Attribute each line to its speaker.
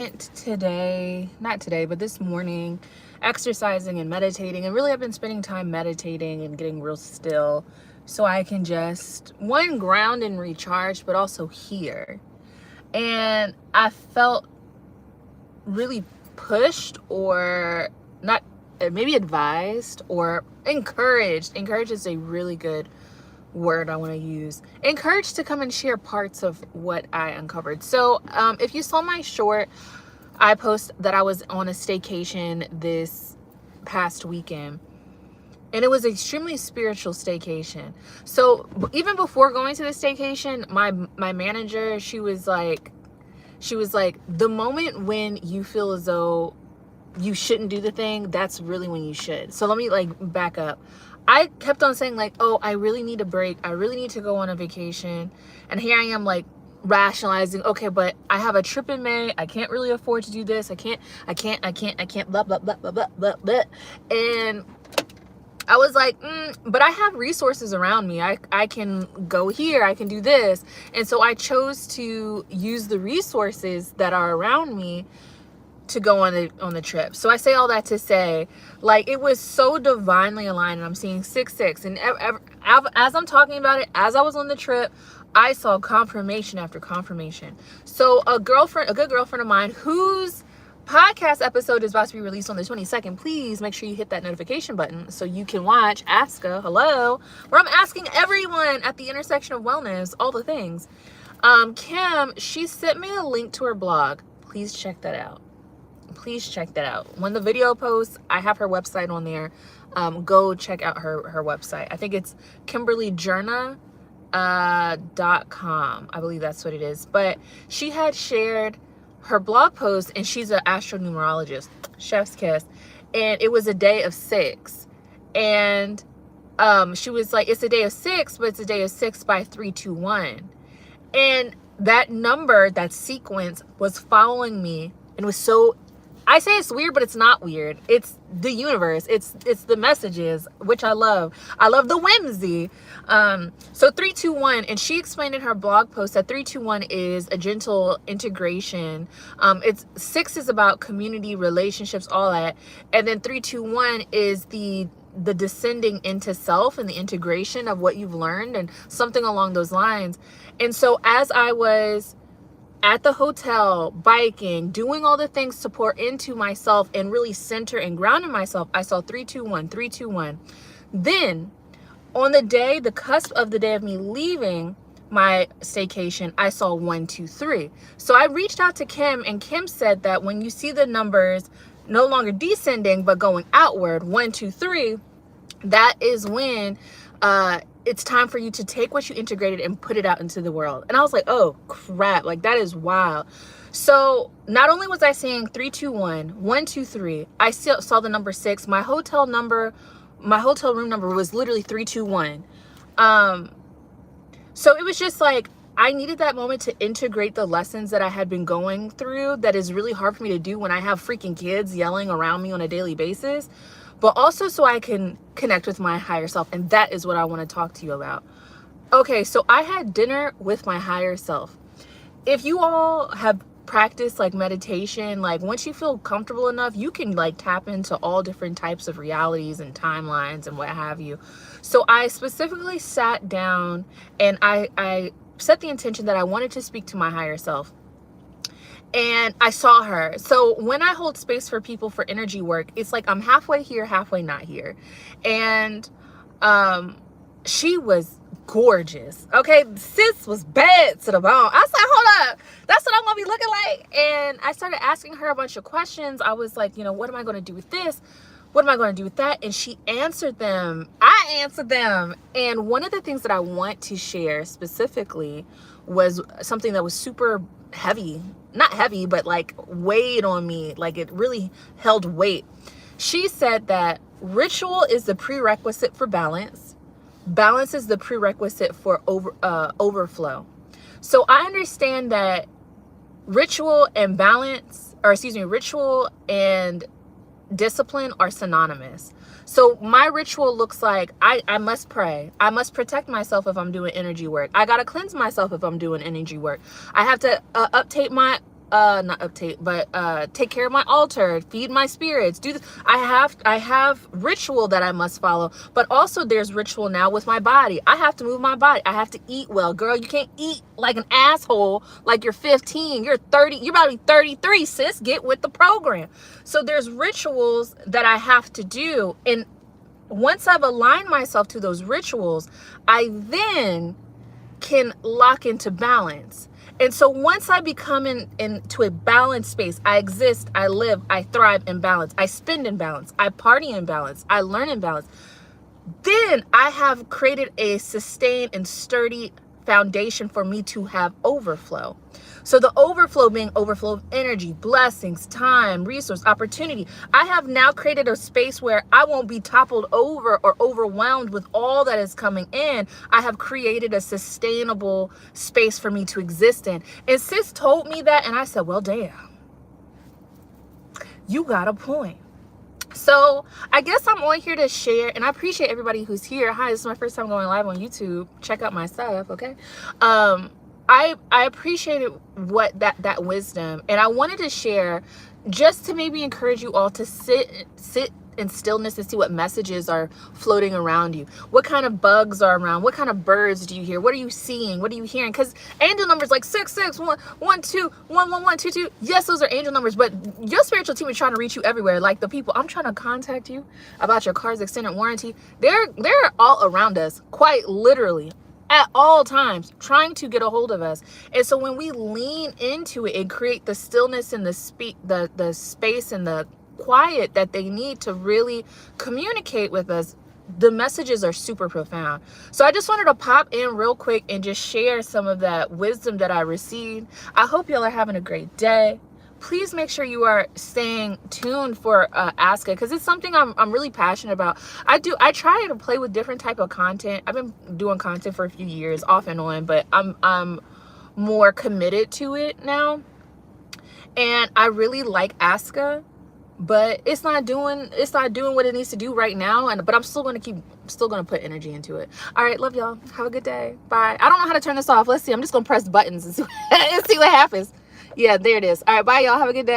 Speaker 1: Today, not today, but this morning, exercising and meditating. And really, I've been spending time meditating and getting real still so I can just, one, ground and recharge, but also hear. And I felt really pushed or not, maybe advised or encouraged. Encouraged is a really good word I want to use. Encouraged to come and share parts of what I uncovered. So if you saw my short, I posted that I was on a staycation this past weekend, and it was an extremely spiritual staycation. So even before going to the staycation, my manager, she was like, the moment when you feel as though you shouldn't do the thing, that's really when you should. So let me back up. I kept on saying oh, I really need a break. I really need to go on a vacation. And here I am rationalizing, okay, but I have a trip in May. I can't really afford to do this. I can't, blah, blah, blah, blah, blah, blah, blah. And I was like, but I have resources around me. I can go here. I can do this. And so I chose to use the resources that are around me to go on the trip. So I say all that to say, it was so divinely aligned, and I'm seeing 6-6. And as I'm talking about it, as I was on the trip, I saw confirmation after confirmation. So a good girlfriend of mine, whose podcast episode is about to be released on the 22nd, please make sure you hit that notification button so you can watch Ask a Hello, where I'm asking everyone at the intersection of wellness all the things. Kim, she sent me a link to her blog. Please check that out. When the video posts, I have her website on there. Go check out her website. I think it's kimberlyjourna.com. I believe that's what it is. But she had shared her blog post, and she's an astronumerologist, chef's kiss, and it was a day of 6. And she was like, it's a day of 6, but it's a day of 6 by 321. And that number, that sequence, was following me, and was so, I say it's weird, but it's not weird. It's the universe. It's the messages, which I love. I love the whimsy. So 321, and she explained in her blog post that 321 is a gentle integration. It's 6 is about community, relationships, all that. And then 321 is the descending into self and the integration of what you've learned and something along those lines. And so as I was at the hotel, biking, doing all the things to pour into myself and really center and ground in myself, I saw 321, 321. Then on the cusp of the day of me leaving my staycation, I saw 123. So I reached out to Kim, and Kim said that when you see the numbers no longer descending but going outward, 123, that is when it's time for you to take what you integrated and put it out into the world. And I was like, oh crap, that is wild. So not only was I seeing 321, 123, I still saw the number 6. My hotel room number was literally 321. So it was just I needed that moment to integrate the lessons that I had been going through, that is really hard for me to do when I have freaking kids yelling around me on a daily basis, but also so I can connect with my higher self. And that is what I want to talk to you about. Okay, so I had dinner with my higher self. If you all have practiced meditation, once you feel comfortable enough, you can tap into all different types of realities and timelines and what have you. So I specifically sat down, and I set the intention that I wanted to speak to my higher self. And I saw her. So when I hold space for people for energy work, it's I'm halfway here, halfway not here. And she was gorgeous. Okay, sis was bad to the bone. I said, hold up, that's what I'm gonna be looking like. And I started asking her a bunch of questions. I was like, what am I gonna do with this? What am I going to do with that? And she answered them. I answered them. And one of the things that I want to share specifically was something that was super heavy. Not heavy, but weighed on me. It really held weight. She said that ritual is the prerequisite for balance. Balance is the prerequisite for overflow. So I understand that ritual and discipline are synonymous. So my ritual looks like I must pray. I must protect myself if I'm doing energy work. I got to cleanse myself if I'm doing energy work. I have to update not update, but take care of my altar, feed my spirits, do this. I have ritual that I must follow, but also there's ritual now with my body. I have to move my body. I have to eat well. Girl, you can't eat like an asshole like you're 15. You're 30. You're about to be 33, sis. Get with the program. So there's rituals that I have to do. And once I've aligned myself to those rituals, I then can lock into balance. And so once I become into a balanced space, I exist, I live, I thrive in balance, I spend in balance, I party in balance, I learn in balance, then I have created a sustained and sturdy foundation for me to have overflow. So the overflow being overflow of energy, blessings, time, resource, opportunity. I have now created a space where I won't be toppled over or overwhelmed with all that is coming in. I have created a sustainable space for me to exist in. And sis told me that, and I said, well, damn, you got a point. So I guess I'm on here to share, and I appreciate everybody who's here. Hi, this is my first time going live on YouTube. Check out my stuff, okay? I appreciated what that wisdom, and I wanted to share just to maybe encourage you all to sit in stillness and see what messages are floating around you. What kind of bugs are around? What kind of birds do you hear? What are you seeing? What are you hearing? Because angel numbers like 661121122. Yes, those are angel numbers, but your spiritual team is trying to reach you everywhere. Like the people I'm trying to contact you about your car's extended warranty. They're all around us, quite literally, at all times, trying to get a hold of us. And so when we lean into it and create the stillness and the space and the quiet that they need to really communicate with us, the messages are super profound. So I just wanted to pop in real quick and just share some of that wisdom that I received. I hope y'all are having a great day. Please make sure you are staying tuned for Aska, because it's something I'm really passionate about. I try to play with different type of content. I've been doing content for a few years off and on, but I'm more committed to it now. And I really like Aska, but it's not doing what it needs to do right now. But I'm still gonna put energy into it. All right, love y'all. Have a good day. Bye. I don't know how to turn this off. Let's see. I'm just gonna press buttons and see what happens. Yeah, there it is. All right, bye y'all. Have a good day.